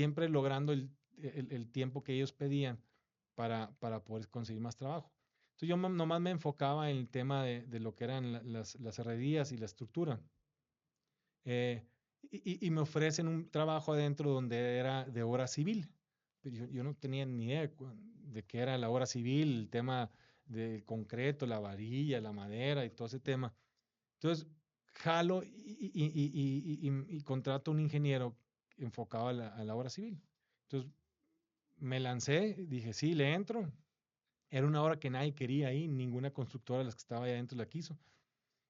siempre logrando el tiempo que ellos pedían para poder conseguir más trabajo. Entonces yo nomás me enfocaba en el tema de lo que eran las herrerías y la estructura. Eh, y me ofrecen un trabajo adentro donde era de obra civil. Pero yo no tenía ni idea de qué era la obra civil, el tema del concreto, la varilla, la madera y todo ese tema. Entonces, jalo y contrato a un ingeniero enfocado a la obra civil. Entonces, me lancé, dije, sí, le entro. Era una obra que nadie quería ahí, ninguna constructora de las que estaba ahí adentro la quiso.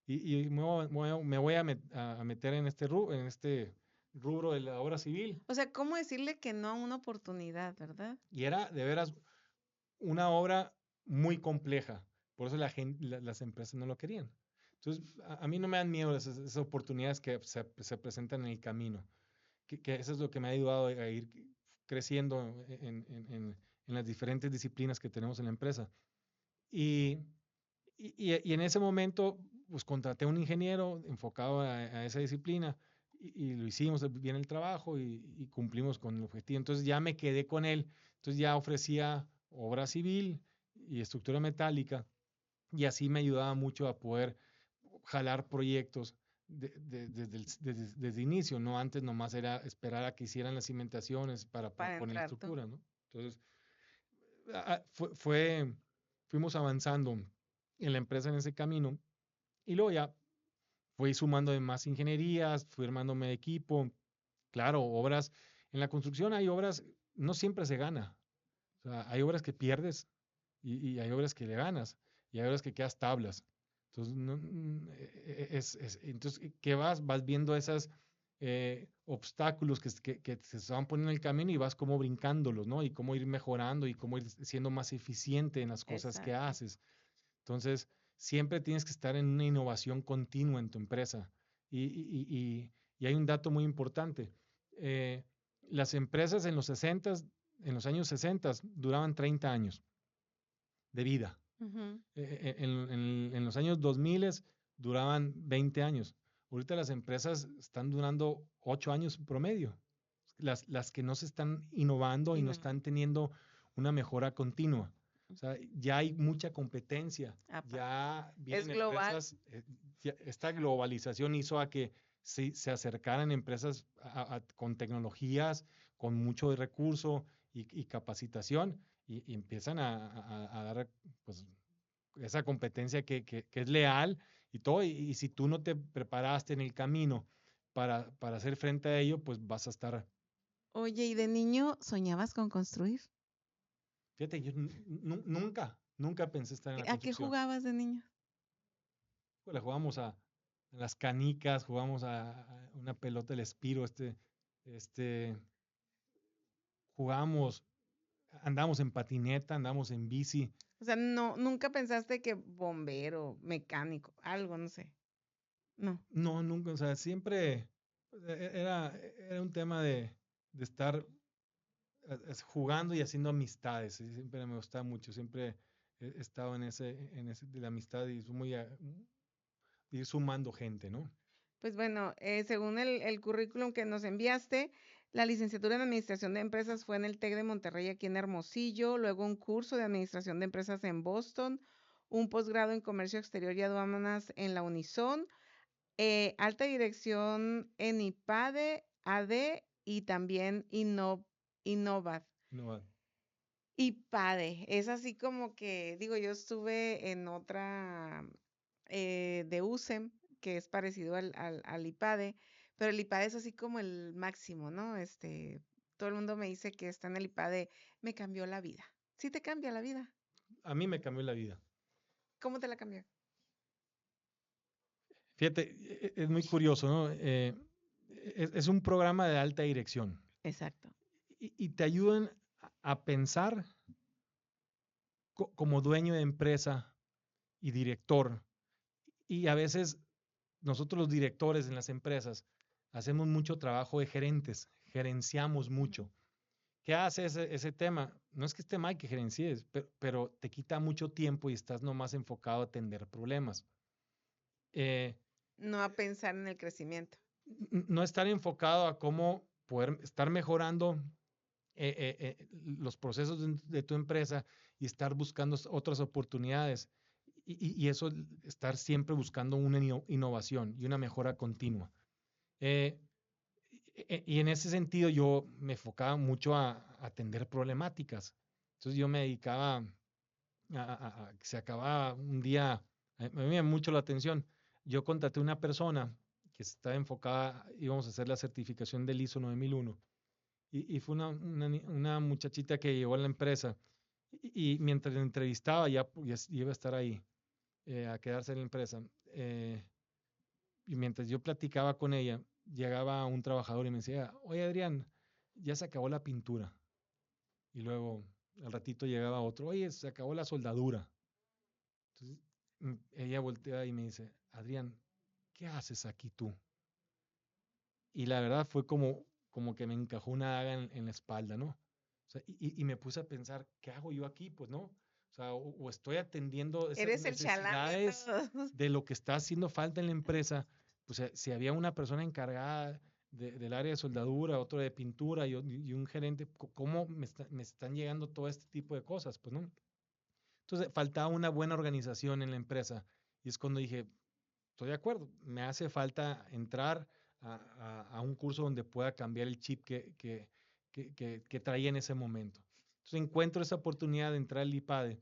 Y me voy a meter en este rubro de la obra civil. O sea, ¿cómo decirle que no a una oportunidad, verdad? Y era de veras una obra muy compleja. Por eso las empresas no lo querían. Entonces, a mí no me dan miedo esas oportunidades que se presentan en el camino. Que eso es lo que me ha ayudado a ir creciendo en las diferentes disciplinas que tenemos en la empresa. Y, y en ese momento, pues contraté a un ingeniero enfocado a esa disciplina y lo hicimos bien el trabajo y cumplimos con el objetivo. Entonces ya me quedé con él. Entonces ya ofrecía obra civil y estructura metálica y así me ayudaba mucho a poder jalar proyectos desde inicio, ¿no? Antes nomás era esperar a que hicieran las cimentaciones para Para poner la entrar tú. estructura, ¿no? Entonces, fuimos avanzando en la empresa en ese camino y luego ya fui sumando de más ingenierías, fui armándome de equipo. Claro, obras, en la construcción hay obras, no siempre se gana. O sea, hay obras que pierdes y hay obras que le ganas y hay obras que quedas tablas. Entonces, entonces ¿qué vas? Vas viendo esos obstáculos que se van poniendo en el camino y vas como brincándolos, ¿no? Y cómo ir mejorando y cómo ir siendo más eficiente en las cosas que Exacto. haces. Entonces, siempre tienes que estar en una innovación continua en tu empresa. Y hay un dato muy importante. Eh, las empresas en los 60, en los años 60, duraban 30 años de vida. Ujú. En los años 2000 duraban 20 años. Ahorita las empresas están durando 8 años promedio. Las que no se están innovando y Y no no, están teniendo una mejora continua. O sea, ya hay mucha competencia, aparte. ya Es vienen global. empresas, esta globalización hizo a que se acercaran empresas con tecnologías, con mucho recurso y capacitación y empiezan a dar pues, esa competencia que es leal y todo. Y si tú no te preparaste en el camino para hacer frente a ello, pues vas a estar. Oye, ¿y de niño soñabas con construir? Fíjate, yo nunca pensé estar en la ¿A qué construcción. jugabas de niño? Pues le jugamos a las canicas, jugamos a una pelota del Espiro, este, jugamos, andamos en patineta, andamos en bici. O sea, no, nunca pensaste que bombero, mecánico, algo, no sé. No. No, nunca, o sea, siempre pues, era un tema de estar jugando y haciendo amistades. Y siempre me gustaba mucho, siempre he estado en ese de la amistad y soy ir sumando gente, ¿no? Pues bueno, según el currículum que nos enviaste, la licenciatura en Administración de Empresas fue en el TEC de Monterrey, aquí en Hermosillo, luego un curso de Administración de Empresas en Boston, un posgrado en Comercio Exterior y Aduanas en la Unison, alta dirección en IPADE, AD y también Innovat. No, IPADE, es así como que, digo, yo estuve en otra de USEM, que es parecido al IPADE, pero el IPADE es así como el máximo, ¿no? Todo el mundo me dice que está en el IPADE, me cambió la vida. ¿Sí te cambia la vida? a mí me cambió la vida. ¿Cómo te la cambió? Fíjate, es muy curioso, ¿no? Es un programa de alta dirección Exacto. y te ayudan a pensar como dueño de empresa y director. Y a veces nosotros los directores en las empresas hacemos mucho trabajo de gerentes, gerenciamos Ujú. mucho. ¿Qué hace ese tema? No es que esté mal que gerencies, pero te quita mucho tiempo y estás nomás enfocado a atender problemas. Eh, No a pensar en el crecimiento. no estar enfocado a cómo poder estar mejorando los procesos de tu empresa y estar buscando otras oportunidades. Y eso, estar siempre buscando una innovación y una mejora continua. Eh, y en ese sentido yo me enfocaba mucho a atender problemáticas. Entonces yo me dedicaba se acababa un día, me llama mucho la atención. Yo contraté una persona que estaba enfocada, íbamos a hacer la certificación del ISO 9001 y fue una muchachita que llegó a la empresa y mientras la entrevistaba ya iba a estar ahí, a quedarse en la empresa. Y mientras yo platicaba con ella, llegaba un trabajador y me decía, oye Adrián, ya se acabó la pintura. Y luego al ratito llegaba otro, oye, se acabó la soldadura. Entonces ella voltea y me dice, Adrián, ¿qué haces aquí tú? Y la verdad fue como que me encajó una daga en la espalda, ¿no? O sea, y me puse a pensar, ¿qué hago yo aquí? Pues no. O sea, o estoy atendiendo esas Eres el chalán de necesidades todos. de lo que está haciendo falta en la empresa. Pues si había una persona encargada del área de soldadura, otro de pintura y un gerente, ¿cómo me están llegando todo este tipo de cosas? Pues no. Entonces, faltaba una buena organización en la empresa. Y es cuando dije, estoy de acuerdo, me hace falta entrar a un curso donde pueda cambiar el chip que traía en ese momento. Entonces encuentro esa oportunidad de entrar al IPADE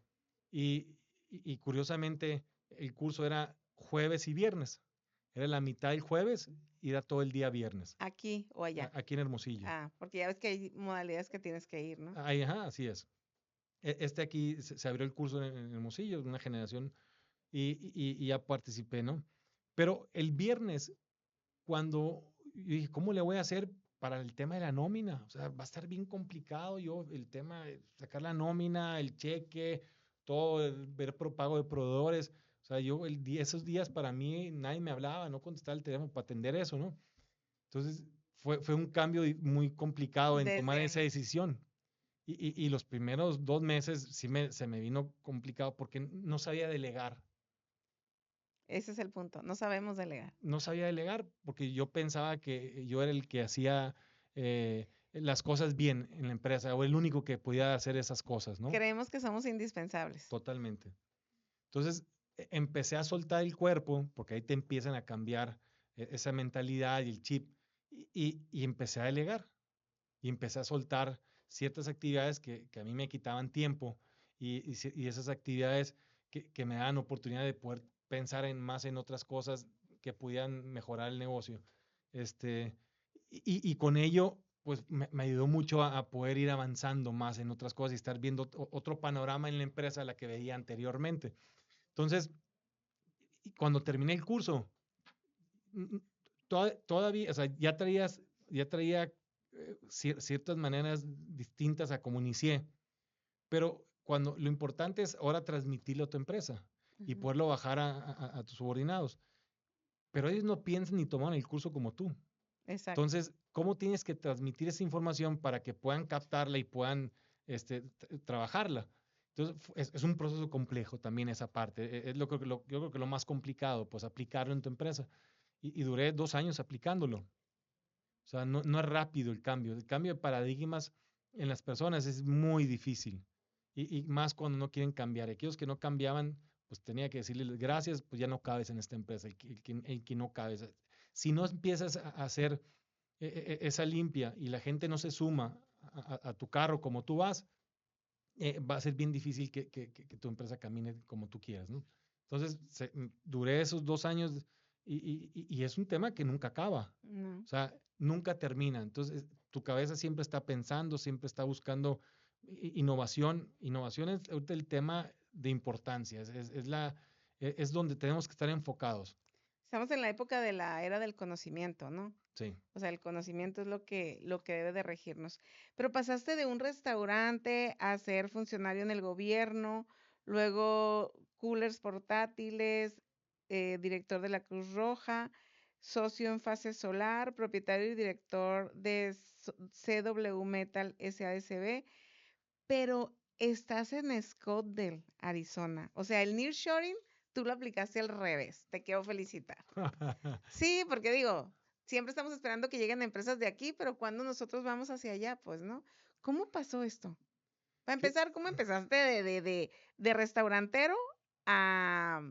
y, y curiosamente el curso era jueves y viernes. Era la mitad del jueves y era todo el día viernes, Aquí o allá. aquí en Hermosillo. Ah, porque ya ves que hay modalidades que tienes que ir, ¿no? Ahí, ajá, así es. Este aquí se abrió el curso en Hermosillo, una generación, y ya participé, ¿no? Pero el viernes cuando yo dije, ¿cómo le voy a hacer para el tema de la nómina? O sea, va a estar bien complicado yo, el tema de sacar la nómina, el cheque, todo, ver pago de proveedores. O sea, yo esos días para mí nadie me hablaba, no contestaba el teléfono para atender eso, ¿no? Entonces fue un cambio muy complicado en tomar esa Desde, decisión. Y los primeros 2 meses se me vino complicado porque no sabía delegar. ese es el punto, no sabemos delegar. No sabía delegar porque yo pensaba que yo era el que hacía las cosas bien en la empresa o el único que podía hacer esas cosas, ¿no? Creemos que somos indispensables. Totalmente. Entonces empecé a soltar el cuerpo porque ahí te empiezan a cambiar esa mentalidad y el chip y empecé a delegar y empecé a soltar ciertas actividades que a mí me quitaban tiempo y esas actividades que me dan oportunidad de poder pensar más en otras cosas que pudieran mejorar el negocio. Este, y con ello, pues me ayudó mucho a poder ir avanzando más en otras cosas y estar viendo otro panorama en la empresa a la que veía anteriormente. Entonces, cuando terminé el curso, todavía, o sea, ya traía ciertas maneras distintas a como inicié, pero cuando lo importante es ahora transmitirlo a tu empresa y Ujú. poderlo bajar a tus subordinados, pero ellos no piensan ni toman el curso como tú. Exacto. Entonces, ¿cómo tienes que transmitir esa información para que puedan captarla y puedan trabajarla? Entonces, es un proceso complejo también esa parte. Es yo creo que lo más complicado, pues aplicarlo en tu empresa. Y duré 2 años aplicándolo. O sea, no es rápido el cambio. El cambio de paradigmas en las personas es muy difícil. Y más cuando no quieren cambiar. Aquellos que no cambiaban, pues tenía que decirles gracias, pues ya no cabes en esta empresa, el que no cabes. Si no empiezas a hacer esa limpia y la gente no se suma a tu carro como tú vas, va a ser bien difícil que tu empresa camine como tú quieras, ¿no? Entonces, duré esos 2 años y es un tema que nunca acaba. No. O sea, nunca termina. Entonces, tu cabeza siempre está pensando, siempre está buscando innovación. Innovación es ahorita el tema de importancia, es donde tenemos que estar enfocados. Estamos en la época de la era del conocimiento, ¿no? Sí. O sea, el conocimiento es lo que debe de regirnos. Pero pasaste de un restaurante a ser funcionario en el gobierno, luego coolers portátiles, director de la Cruz Roja, socio en Fase Solar, propietario y director de CW Metal SASB, pero estás en Scottsdale, Arizona. O sea, el nearshoring, tú lo aplicaste al revés. Te quiero felicitar. Sí, porque digo, siempre estamos esperando que lleguen empresas de aquí, pero cuando nosotros vamos hacia allá, pues, ¿no? ¿Cómo pasó esto? Para ¿Qué? empezar, ¿cómo empezaste de restaurantero a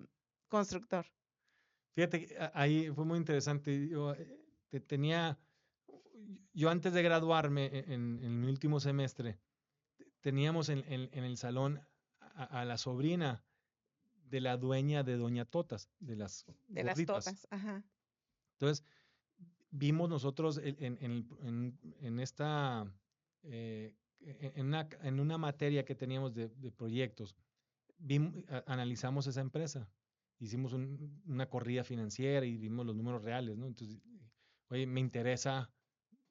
constructor? Fíjate, que ahí fue muy interesante. Yo tenía, yo antes de graduarme en mi último semestre, teníamos en el salón a la sobrina de la dueña de Doña Totas, de las De las gorditas. totas, ajá. Entonces, vimos nosotros en esta, en una materia que teníamos de proyectos, analizamos esa empresa, hicimos una corrida financiera y vimos los números reales, ¿no? Entonces, oye, me interesa,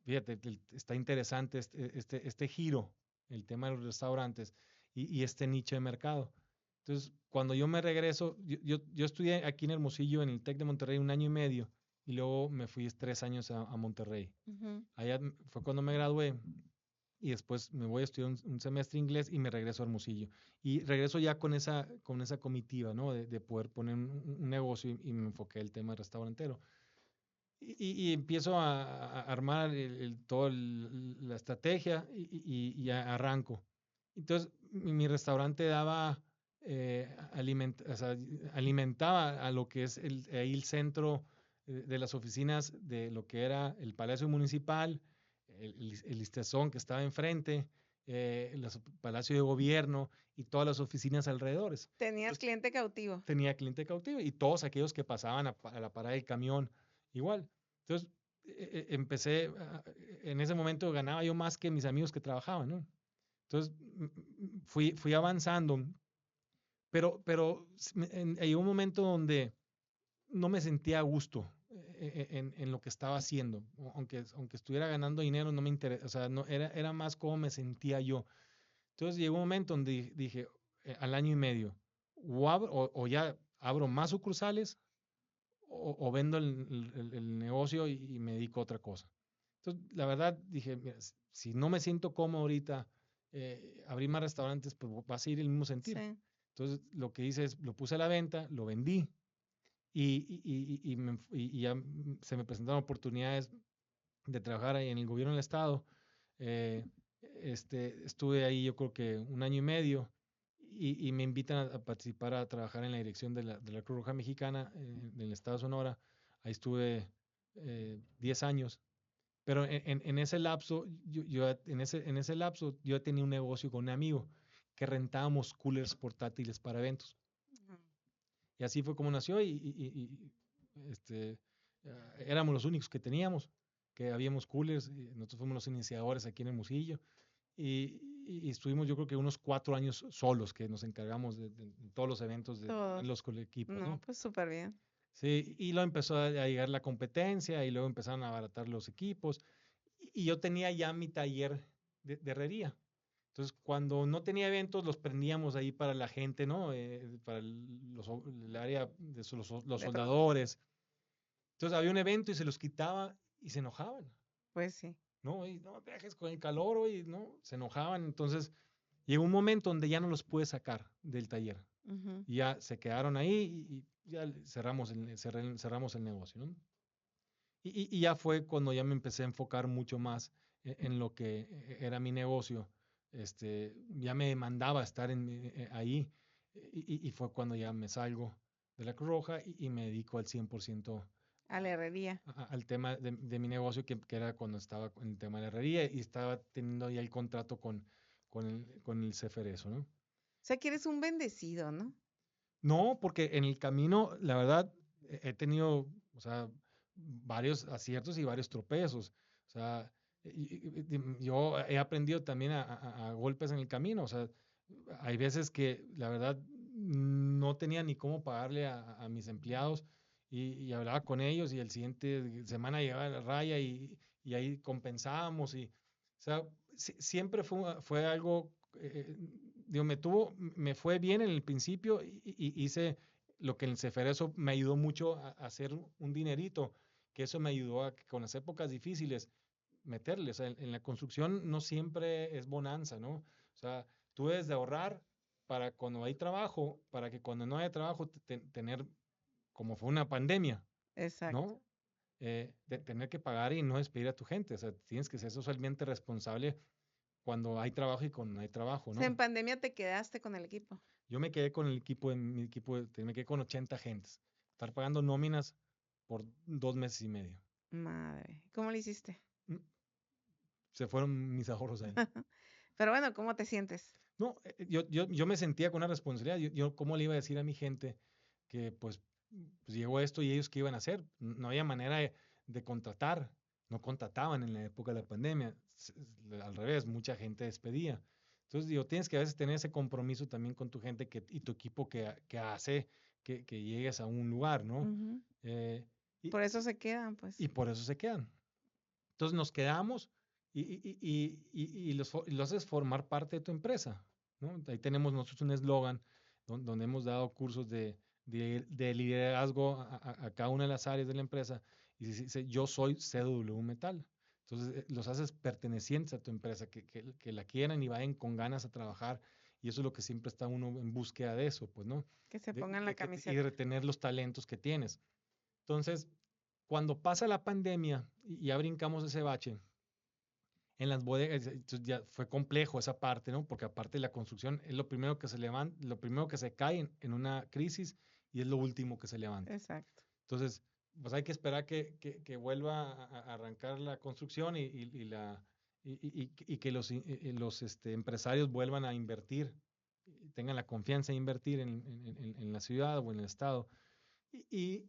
fíjate, está interesante este giro, el tema de los restaurantes y este nicho de mercado. Entonces, cuando yo me regreso, yo estudié aquí en Hermosillo, en el TEC de Monterrey, un año y medio, y luego me fui 3 años a Monterrey. Ujú. Allá fue cuando me gradué y después me voy a estudiar un semestre inglés y me regreso a Hermosillo. Y regreso ya con esa comitiva, ¿no? De poder poner un negocio y me enfoqué el tema restaurantero. Y empiezo a armar toda la estrategia y arranco. Entonces, mi restaurante daba, o sea, alimentaba a lo que es ahí el centro de las oficinas de lo que era el Palacio Municipal, el Listezón que estaba enfrente, el Palacio de Gobierno y todas las oficinas alrededores. Tenías Entonces, cliente cautivo. tenía cliente cautivo y todos aquellos que pasaban a la parada del camión igual. Entonces, empecé, en ese momento ganaba yo más que mis amigos que trabajaban, ¿no? Entonces, fui avanzando, pero hay un momento donde no me sentía a gusto en lo que estaba haciendo, aunque estuviera ganando dinero, no me interesa, o sea, no, era más cómo me sentía yo. Entonces llegó un momento donde dije, al año y medio, o ya abro más sucursales o vendo el negocio y me dedico a otra cosa. Entonces, la verdad, dije, mira, si no me siento cómodo ahorita, abrir más restaurantes, pues va a seguir el mismo sentir. Sí. Entonces, lo que hice es, lo puse a la venta, lo vendí y ya se me presentaron oportunidades de trabajar ahí en el gobierno del estado. Eh, estuve ahí yo creo que un año y medio y me invitan a participar a trabajar en la dirección de la Cruz Roja Mexicana en el estado de Sonora. Ahí estuve 10 años. Pero en ese lapso, en ese lapso, yo tenía un negocio con un amigo que rentábamos coolers portátiles para eventos. Ujú. Y así fue como nació éramos los únicos que teníamos, que habíamos coolers, y nosotros fuimos los iniciadores aquí en el Musillo y estuvimos yo creo que unos 4 años solos que nos encargamos de todos los eventos de Todos. los equipos, No, ¿no? pues súper bien. Sí, y luego empezó a llegar la competencia y luego empezaron a abaratar los equipos y yo tenía ya mi taller de herrería. Entonces, cuando no tenía eventos, los prendíamos ahí para la gente, ¿no? Para el área de los De pronto. soldadores. Entonces, había un evento y se los quitaba y se enojaban, Pues sí. ¿no? Y no te dejes con el calor hoy, ¿no? Se enojaban. Entonces, llegó un momento donde ya no los pude sacar del taller. Ujú. Y ya se quedaron ahí y ya cerramos el negocio, ¿no? Y ya fue cuando ya me empecé a enfocar mucho más en lo que era mi negocio. Ya me demandaba estar ahí y fue cuando ya me salgo de la Cruz Roja y me dedico al 100% A la herrería. al tema de mi negocio, que era cuando estaba en el tema de la herrería y estaba teniendo ya el contrato con el Ceferezo, ¿no? O sea que eres un bendecido, ¿no? No, porque en el camino, la verdad, he tenido, o sea, varios aciertos y varios tropezos. O sea, yo he aprendido también a golpes en el camino. O sea, hay veces que la verdad no tenía ni cómo pagarle a mis empleados y hablaba con ellos y el siguiente semana llegaba a la raya y ahí compensábamos. O sea, siempre fue algo, digo, me fue bien en el principio y hice lo que en el Ceferezo me ayudó mucho a hacer un dinerito, que eso me ayudó a que con las épocas difíciles meterle. O sea, en la construcción no siempre es bonanza, ¿no? O sea, tú debes de ahorrar para cuando hay trabajo, para que cuando no haya trabajo tener, como fue una pandemia, Exacto. ¿no? De tener que pagar y no despedir a tu gente. O sea, tienes que ser socialmente responsable cuando hay trabajo y cuando no hay trabajo, O sea, en ¿no? pandemia te quedaste con el equipo. Yo me quedé con el equipo, me quedé con 80 gentes. Estar pagando nóminas por 2 meses y medio. Madre, ¿cómo lo hiciste? Mm, Se fueron mis ahorros ahí. Pero bueno, ¿cómo te sientes? No, yo me sentía con una responsabilidad. ¿Cómo le iba a decir a mi gente que pues llegó esto y ellos qué iban a hacer? No había manera de contratar. No contrataban en la época de la pandemia. Al revés, mucha gente despedía. Entonces, digo, tienes que a veces tener ese compromiso también con tu gente y tu equipo que hace que llegues a un lugar, ¿no? Ujú. Eh, y, Por eso se quedan, pues. y por eso se quedan. Entonces nos quedamos y los haces formar parte de tu empresa, ¿no? Ahí tenemos nosotros un eslogan donde hemos dado cursos de liderazgo a cada una de las áreas de la empresa y dice, yo soy CW Metal. Entonces los haces pertenecientes a tu empresa, que la quieran y vayan con ganas a trabajar y eso es lo que siempre está uno en búsqueda de eso, pues, ¿no? Que se pongan la Y de camiseta. retener los talentos que tienes. Entonces, cuando pasa la pandemia y ya brincamos ese bache, en las bodegas, entonces ya fue complejo esa parte, ¿no? Porque aparte de la construcción es lo primero que se levanta, lo primero que se cae en una crisis y es lo último que se levanta. Exacto. Entonces, pues hay que esperar que vuelva a arrancar la construcción y que los empresarios vuelvan a invertir, tengan la confianza de invertir en la ciudad o en el estado. Y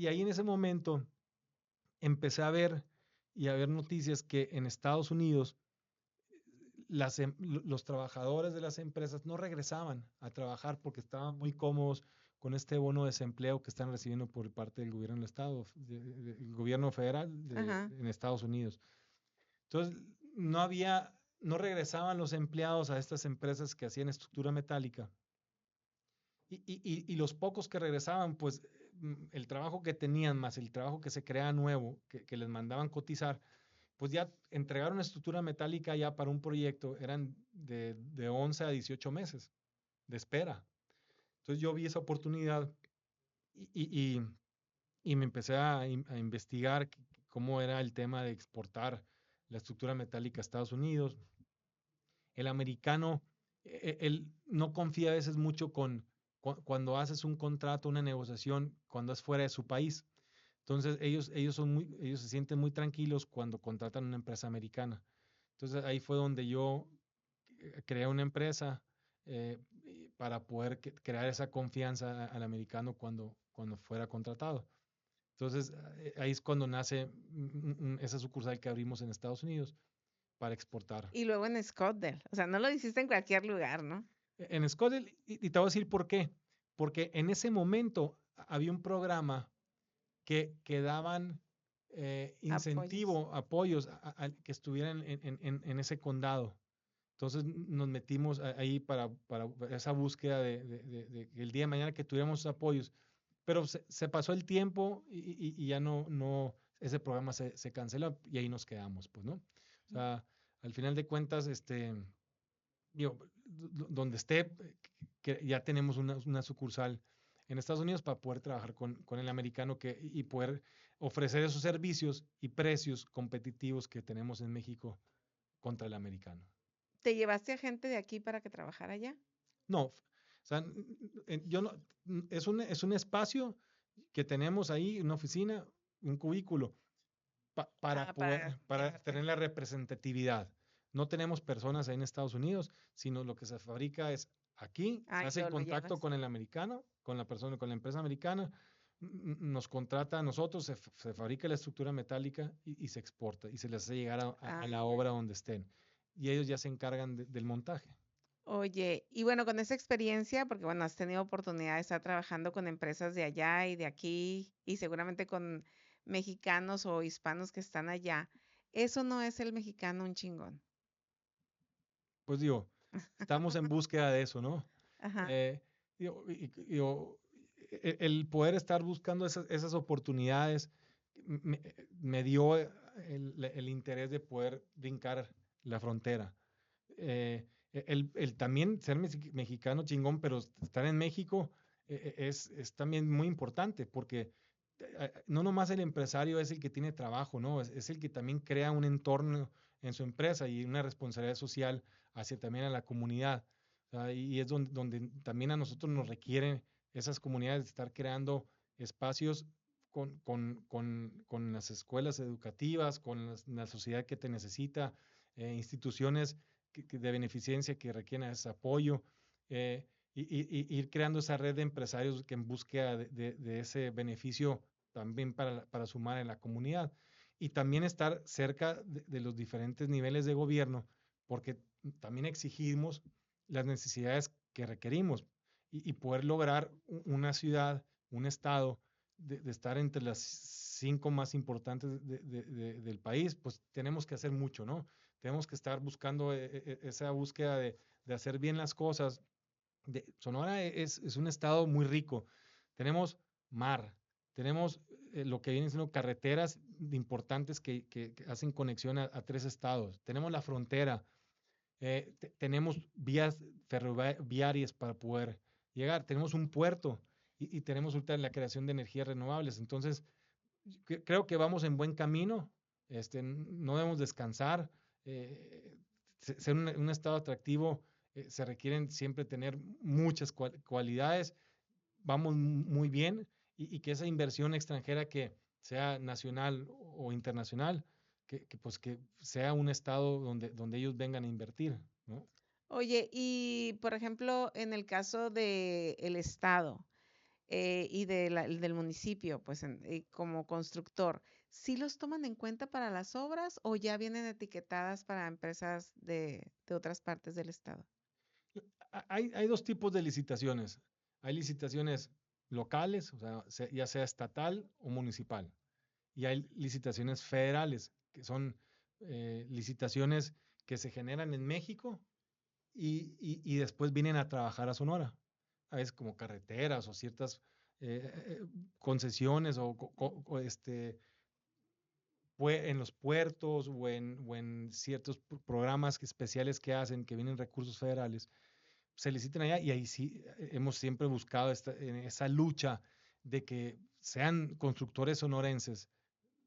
ahí en ese momento empecé a ver noticias que en Estados Unidos los trabajadores de las empresas no regresaban a trabajar porque estaban muy cómodos con este bono de desempleo que están recibiendo por parte del gobierno del estado, del gobierno federal Ajá. en Estados Unidos. Entonces, no regresaban los empleados a estas empresas que hacían estructura metálica y los pocos que regresaban, pues el trabajo que tenían más el trabajo que se creaba nuevo, que les mandaban cotizar, pues ya entregaron estructura metálica ya para un proyecto, eran de 11 a 18 meses de espera. Entonces yo vi esa oportunidad y, y, y, y me empecé a investigar cómo era el tema de exportar la estructura metálica a Estados Unidos. El americano, él no confía a veces mucho cuando haces un contrato, una negociación, cuando es fuera de su país. Entonces ellos se sienten muy tranquilos cuando contratan una empresa americana. Entonces ahí fue donde yo creé una empresa para poder crear esa confianza al americano cuando fuera contratado. Entonces ahí es cuando nace esa sucursal que abrimos en Estados Unidos para exportar. Y luego en Scottsdale. O sea, no lo hiciste en cualquier lugar, ¿no? En Scottsdale, y te voy a decir por qué. Porque en ese momento había un programa que daban Apoyos. incentivo, apoyos que estuvieran en ese condado. Entonces nos metimos ahí para esa búsqueda de el día de mañana que tuviéramos apoyos. Pero se pasó el tiempo y ya ese programa se canceló y ahí nos quedamos, pues, ¿no? O sea, al final de cuentas, digo, donde esté, que ya tenemos una sucursal en Estados Unidos para poder trabajar con el americano y poder ofrecer esos servicios y precios competitivos que tenemos en México contra el americano. ¿Te llevaste a gente de aquí para que trabajara allá? No, o sea, yo no, es un espacio que tenemos ahí, una oficina, un cubículo, para Ah, para para quedarte. tener la representatividad. No tenemos personas ahí en Estados Unidos, sino lo que se fabrica es aquí, se Ah, y hace el luego lo contacto llevas. con el americano, con la persona, con la empresa americana, nos contrata a nosotros, se fabrica la estructura metálica y se exporta y se les hace llegar a Ah, la obra donde estén. Y ellos ya se encargan del montaje. oye, y bueno, con esa experiencia, porque bueno, has tenido oportunidad de estar trabajando con empresas de allá y de aquí, y seguramente con mexicanos o hispanos que están allá, eso no es el mexicano un chingón. Pues digo, estamos en búsqueda de eso, ¿no? Ajá. Eh, digo, el poder estar buscando esas oportunidades me, me dio el interés de poder brincar la frontera. El también ser mexicano chingón, pero estar en México es también muy importante porque no nomás el empresario es el que tiene trabajo, ¿no? Es el que también crea un entorno en su empresa y una responsabilidad social hacia también a la comunidad. Y es donde también a nosotros nos requieren esas comunidades de estar creando espacios con las escuelas educativas, con la sociedad que te necesita, instituciones de beneficencia que requieren ese apoyo, y ir creando esa red de empresarios que en búsqueda de ese beneficio también para sumar en la comunidad. Y también estar cerca de los diferentes niveles de gobierno, porque también exigimos las necesidades que requerimos y poder lograr una ciudad, un estado, de estar entre las 5 más importantes del país, pues tenemos que hacer mucho, ¿no? Tenemos que estar buscando esa búsqueda de hacer bien las cosas. Sonora es un estado muy rico. Tenemos mar, tenemos lo que vienen siendo carreteras importantes que hacen conexión a 3 estados. Tenemos la frontera, tenemos vías ferroviarias para poder llegar, tenemos un puerto y tenemos ahorita la creación de energías renovables. Entonces, creo que vamos en buen camino, no debemos descansar, ser un estado atractivo, se requieren siempre tener muchas cualidades, vamos muy bien y que esa inversión extranjera que sea nacional o internacional, pues que sea un estado donde ellos vengan a invertir, ¿no? Oye, y por ejemplo, en el caso del estado y del municipio, pues como constructor, ¿sí los toman en cuenta para las obras o ya vienen etiquetadas para empresas de otras partes del estado? Hay 2 tipos de licitaciones. Hay licitaciones locales, o sea, ya sea estatal o municipal. Y hay licitaciones federales, que son licitaciones que se generan en México y después vienen a trabajar a Sonora. A veces como carreteras o ciertas concesiones en los puertos o en ciertos programas especiales que hacen, que vienen recursos federales, se licitan allá y ahí sí hemos siempre buscado en esa lucha de que sean constructores sonorenses,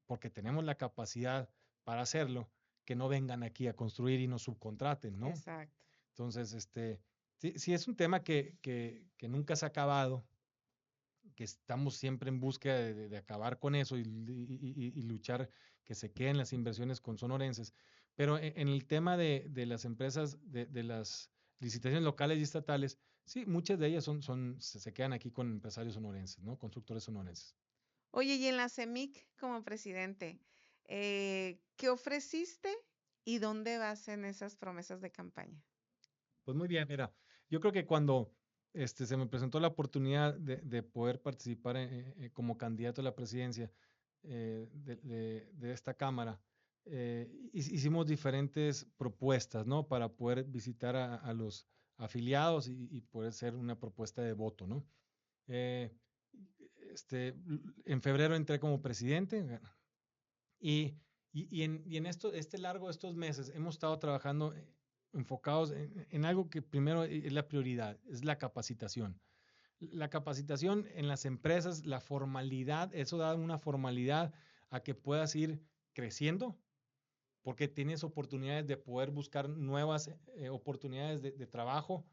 porque tenemos la capacidad para hacerlo, que no vengan aquí a construir y nos subcontraten, ¿no? Exacto. Entonces, sí es un tema que nunca se ha acabado, que estamos siempre en búsqueda de acabar con eso y luchar que se queden las inversiones con sonorenses. Pero en el tema de las empresas, de las licitaciones locales y estatales, sí, muchas de ellas se quedan aquí con empresarios sonorenses, ¿no? Constructores sonorenses. Oye, y en la CEMIC como presidente, ¿qué ofreciste y dónde vas en esas promesas de campaña? Pues muy bien, mira, yo creo que cuando se me presentó la oportunidad de poder participar como candidato a la presidencia de esta Cámara, hicimos diferentes propuestas, ¿no? Para poder visitar a los afiliados y poder ser una propuesta de voto, ¿no? Eh, en febrero entré como presidente y, y en estos meses hemos estado trabajando enfocados en algo que primero es la prioridad, es la capacitación. La capacitación en las empresas, la formalidad, eso da una formalidad a que puedas ir creciendo, porque tienes oportunidades de poder buscar nuevas oportunidades de trabajo.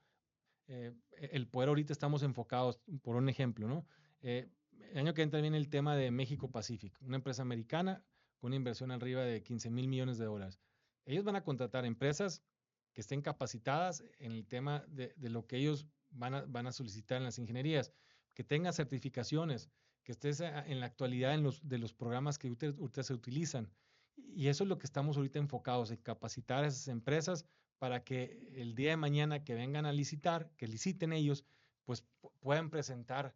El poder ahorita estamos enfocados, por un ejemplo, ¿no? El año que entra viene el tema de México Pacific, una empresa americana con una inversión arriba de 15 mil millones de dólares. Ellos van a contratar empresas que estén capacitadas en el tema de lo que ellos van a solicitar en las ingenierías, que tengan certificaciones, que estés en la actualidad de los programas que ahorita se utilizan. Y eso es lo que estamos ahorita enfocados, en capacitar a esas empresas para que el día de mañana que vengan a licitar, que liciten ellos, pues puedan presentar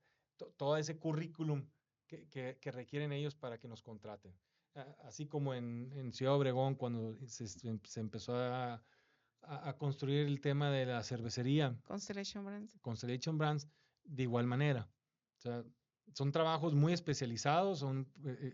todo ese currículum que requieren ellos para que nos contraten. Así como en Ciudad Obregón, cuando se empezó a construir el tema de la cervecería, Constellation Brands. Constellation Brands, de igual manera. O sea, son trabajos muy especializados, son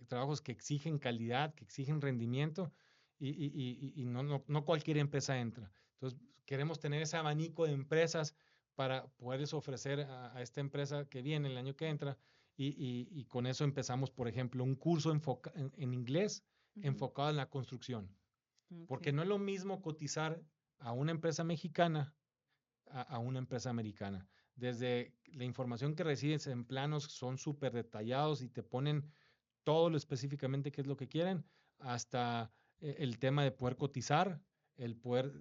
trabajos que exigen calidad, que exigen rendimiento y no cualquier empresa entra. Entonces, queremos tener ese abanico de empresas para poderles ofrecer a esta empresa que viene el año que entra y con eso empezamos, por ejemplo, un curso en inglés enfocado en la construcción. porque Ok. no es lo mismo cotizar a una empresa mexicana a una empresa americana. Desde la información que recibes en planos son súper detallados y te ponen todo lo específicamente qué es lo que quieren, hasta el tema de poder cotizar, el poder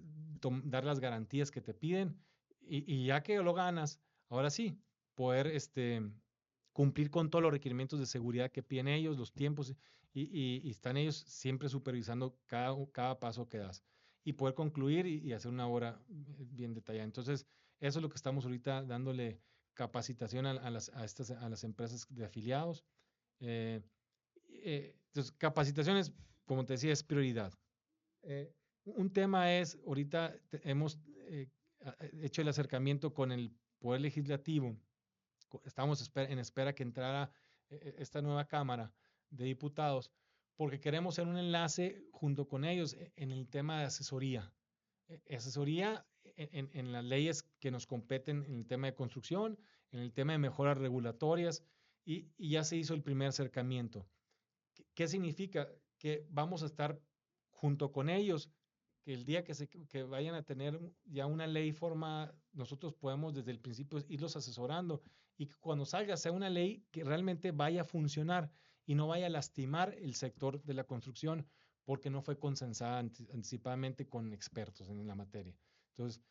dar las garantías que te piden y ya que lo ganas, ahora sí, poder cumplir con todos los requerimientos de seguridad que piden ellos, los tiempos, y están ellos siempre supervisando cada paso que das y poder concluir y hacer una obra bien detallada. Entonces, eso es lo que estamos ahorita dándole capacitación a las empresas de afiliados. Eh, entonces, capacitaciones, como te decía, es prioridad. Un tema es, ahorita hemos hecho el acercamiento con el Poder Legislativo. Estamos en espera que entrara esta nueva Cámara de Diputados, porque queremos hacer un enlace junto con ellos en el tema de asesoría. Asesoría en las leyes que nos competen en el tema de construcción, en el tema de mejoras regulatorias, y ya se hizo el primer acercamiento. ¿Qué significa? Que vamos a estar junto con ellos, que el día que vayan a tener ya una ley formada, nosotros podemos desde el principio irlos asesorando y que cuando salga sea una ley que realmente vaya a funcionar y no vaya a lastimar el sector de la construcción porque no fue consensada anticipadamente con expertos en la materia. Entonces,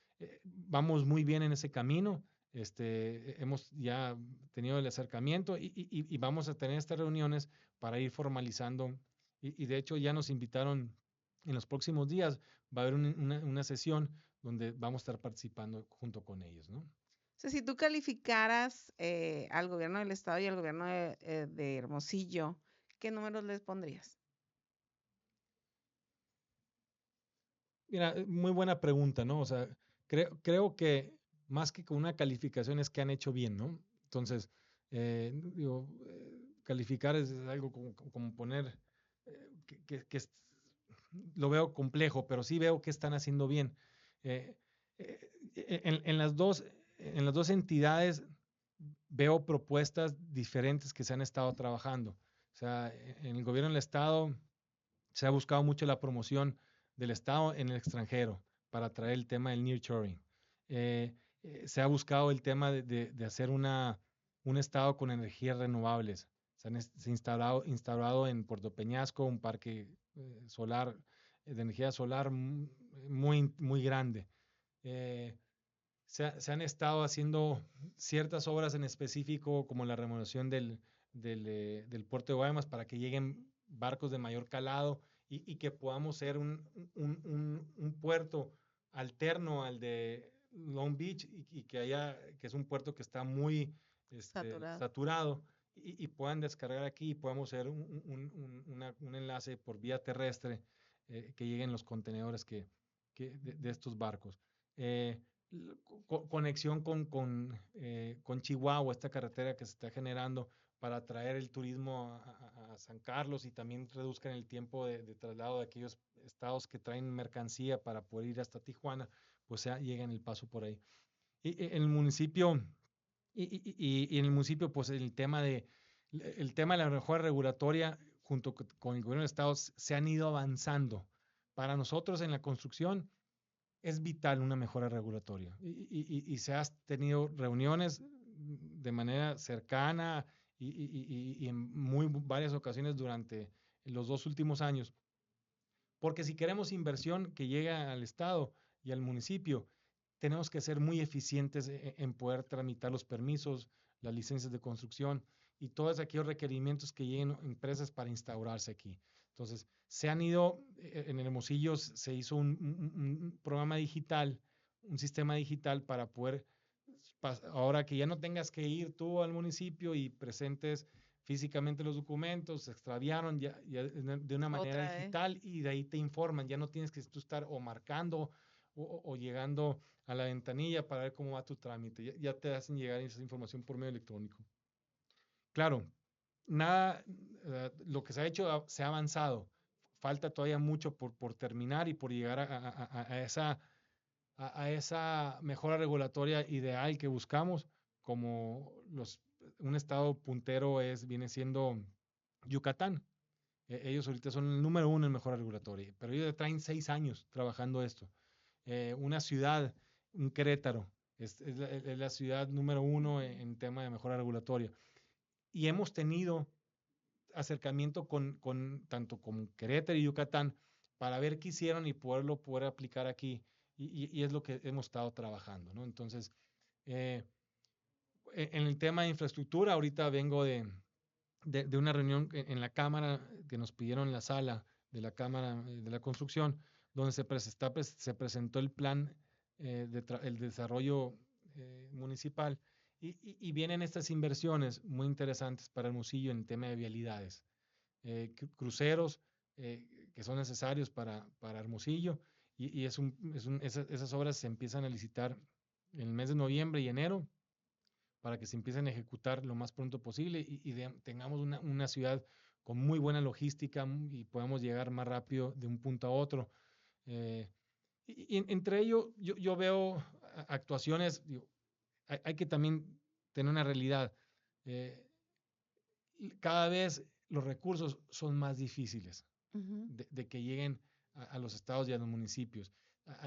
vamos muy bien en ese camino. Hemos ya tenido el acercamiento y vamos a tener estas reuniones para ir formalizando. Y de hecho ya nos invitaron en los próximos días, va a haber una sesión donde vamos a estar participando junto con ellos, ¿no? O sea, si tú calificaras al gobierno del estado y al gobierno de Hermosillo, ¿qué números les pondrías? Mira, muy buena pregunta, ¿no? O sea, creo que más que con una calificación es que han hecho bien, ¿no? Entonces, digo, calificar es algo como poner, lo veo complejo, pero sí veo que están haciendo bien. Eh, en las dos entidades veo propuestas diferentes que se han estado trabajando. O sea, en el gobierno del estado se ha buscado mucho la promoción del estado en el extranjero para traer el tema del nearshoring. Eh, Se ha buscado el tema de hacer un estado con energías renovables. Se ha instalado en Puerto Peñasco un parque solar de energía solar muy grande. Eh, se han estado haciendo ciertas obras en específico, como la remodelación del puerto de Guaymas, para que lleguen barcos de mayor calado y que podamos ser un puerto alterno al de Long Beach y que es un puerto que está muy Saturado. saturado y puedan descargar aquí y podamos ser un enlace por vía terrestre que lleguen los contenedores de estos barcos. Eh, Conexión con Chihuahua, esta carretera que se está generando para atraer el turismo a San Carlos y también reduzcan el tiempo de traslado de aquellos estados que traen mercancía para poder ir hasta Tijuana, pues ya llega en el paso por ahí. Y en el municipio, y en el municipio, pues el tema de la mejora regulatoria junto con el gobierno del estado se han ido avanzando. Para nosotros en la construcción, es vital una mejora regulatoria y se han tenido reuniones de manera cercana y en varias ocasiones durante los 2 últimos años, porque si queremos inversión que llegue al Estado y al municipio, tenemos que ser muy eficientes en poder tramitar los permisos, las licencias de construcción y todos aquellos requerimientos que lleguen a empresas para instaurarse aquí. Entonces, se han ido, en Hermosillo se hizo un programa digital, un sistema digital para poder, ahora que ya no tengas que ir tú al municipio y presentes físicamente los documentos, se extraviaron ya de una manera Otra vez. digital y de ahí te informan, ya no tienes que tú estar o marcando o llegando a la ventanilla para ver cómo va tu trámite, ya te hacen llegar esa información por medio electrónico. Claro, nada, lo que se ha hecho se ha avanzado, falta todavía mucho por terminar y por llegar a esa mejora regulatoria ideal que buscamos, como un estado puntero viene siendo Yucatán. Ellos ahorita son el número uno en mejora regulatoria, pero ellos ya traen 6 años trabajando esto. Una ciudad, un Querétaro, es la ciudad número uno en tema de mejora regulatoria. Y hemos tenido acercamiento tanto con Querétaro y Yucatán para ver qué hicieron y poder aplicar aquí. Y es lo que hemos estado trabajando, ¿no? Entonces, eh, en el tema de infraestructura, ahorita vengo de una reunión en la Cámara que nos pidieron en la sala de la Cámara de la Construcción, donde se presentó el plan el desarrollo municipal y vienen estas inversiones muy interesantes para Hermosillo en el tema de vialidades, cruceros que son necesarios para Hermosillo y esas obras se empiezan a licitar en el mes de noviembre y enero para que se empiecen a ejecutar lo más pronto posible tengamos una ciudad con muy buena logística y podamos llegar más rápido de un punto a otro. Eh, entre ellos, yo veo actuaciones, digo, hay que también tener una realidad. Eh, Cada vez los recursos son más difíciles de que lleguen a los estados y a los municipios.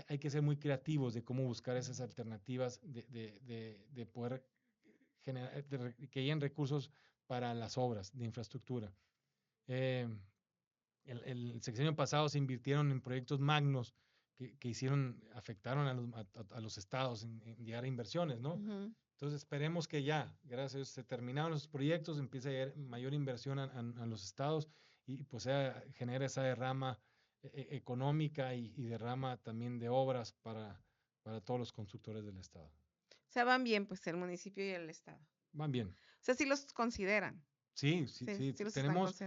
Hay que ser muy creativos de cómo buscar esas alternativas de poder generar, que lleguen recursos para las obras de infraestructura. Eh, el sexenio pasado se invirtieron en proyectos magnos que afectaron a los estados en llegar a inversiones, ¿no? Entonces esperemos que ya, gracias a Dios, se terminaron los proyectos, empiece a llegar mayor inversión a los estados y pues genera esa derrama económica y derrama también de obras para todos los constructores del estado. O sea, van bien, pues, el municipio y el estado. Van bien. O sea, sí los consideran. Sí, Sí los tenemos,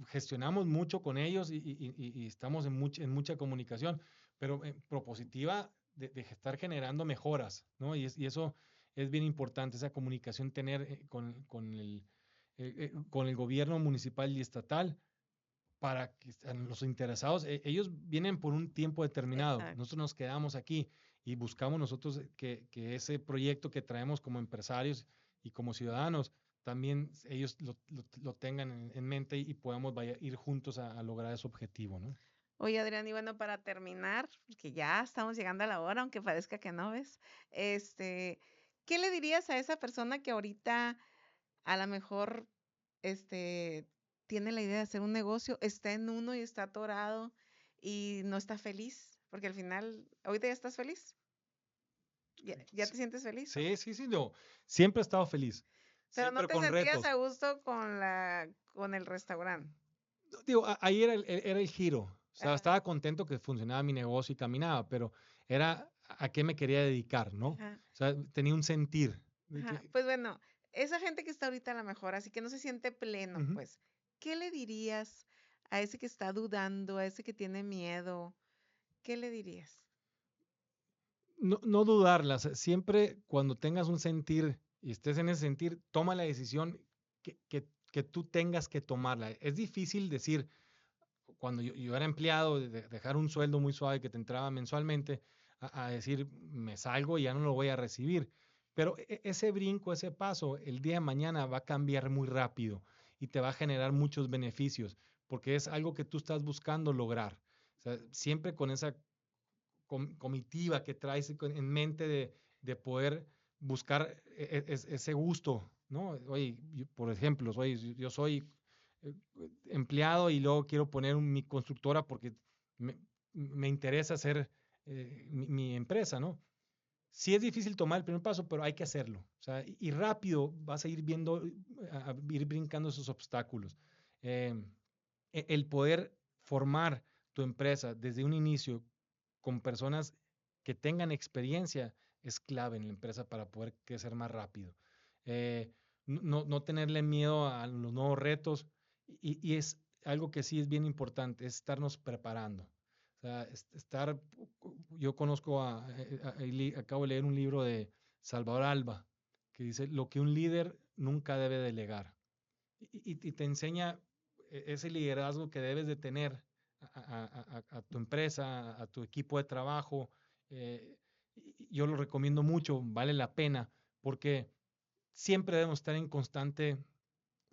gestionamos mucho con ellos y estamos en mucha comunicación, pero propositiva de estar generando mejoras, ¿no? Y eso es bien importante, esa comunicación tener con el gobierno municipal y estatal para que los interesados, ellos vienen por un tiempo determinado, Exacto. Nosotros nos quedamos aquí y buscamos nosotros que ese proyecto que traemos como empresarios y como ciudadanos, también ellos lo tengan en mente y podamos ir juntos a lograr ese objetivo, ¿no? Oye, Adrián, y bueno, para terminar, porque ya estamos llegando a la hora, aunque parezca que no ves, ¿qué le dirías a esa persona que ahorita a lo mejor tiene la idea de hacer un negocio, está en uno y está atorado y no está feliz? Porque al final, ¿ahorita ya estás feliz? ¿Ya te sientes feliz? Sí, no. Siempre he estado feliz. Pero no Siempre te con sentías retos. a gusto con el restaurante. Digo, ahí era el giro. O sea, Ajá. estaba contento que funcionaba mi negocio y caminaba, pero era a qué me quería dedicar, ¿no? Ajá. O sea, tenía un sentir. Ajá. Pues bueno, esa gente que está ahorita a lo mejor, así que no se siente pleno, pues, ¿qué le dirías a ese que está dudando, a ese que tiene miedo? ¿Qué le dirías? No dudarlas. Siempre cuando tengas un sentir y estés en ese sentir, toma la decisión que tú tengas que tomarla. Es difícil decir, cuando yo era empleado, dejar un sueldo muy suave que te entraba mensualmente, a decir, me salgo y ya no lo voy a recibir. Pero ese brinco, ese paso, el día de mañana va a cambiar muy rápido y te va a generar muchos beneficios, porque es algo que tú estás buscando lograr. O sea, siempre con esa comitiva que traes en mente de poder buscar ese gusto, ¿no? Oye, por ejemplo, yo soy empleado y luego quiero poner mi constructora porque me interesa hacer mi empresa, ¿no? Sí es difícil tomar el primer paso, pero hay que hacerlo. O sea, y rápido vas a ir viendo, a ir brincando esos obstáculos. El poder formar tu empresa desde un inicio con personas que tengan experiencia es clave en la empresa para poder crecer más rápido. No tenerle miedo a los nuevos retos y es algo que sí es bien importante, es estarnos preparando. O sea, yo conozco acabo de leer un libro de Salvador Alba que dice lo que un líder nunca debe delegar y te enseña ese liderazgo que debes de tener a tu empresa, a tu equipo de trabajo. Yo lo recomiendo mucho, vale la pena, porque siempre debemos estar en constante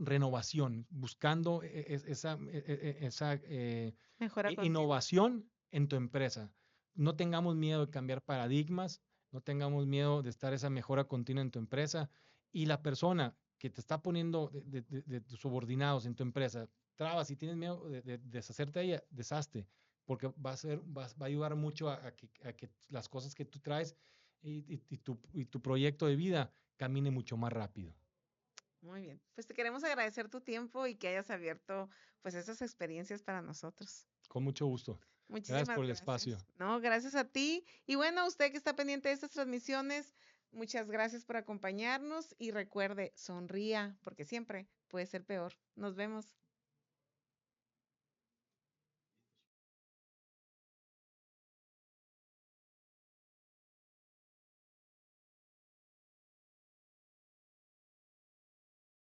renovación, buscando esa Mejora continua. innovación en tu empresa. No tengamos miedo de cambiar paradigmas, no tengamos miedo de estar esa mejora continua en tu empresa, y la persona que te está poniendo de tus subordinados en tu empresa trabas y tienes miedo de deshacerte de ella, deshazte, porque va a ayudar mucho a que las cosas que tú traes y tu proyecto de vida camine mucho más rápido. Muy bien. Pues te queremos agradecer tu tiempo y que hayas abierto pues esas experiencias para nosotros. Con mucho gusto. Gracias Muchísimas por el gracias. espacio. No, gracias a ti. Y bueno, a usted que está pendiente de estas transmisiones, muchas gracias por acompañarnos y recuerde, sonría, porque siempre puede ser peor. Nos vemos.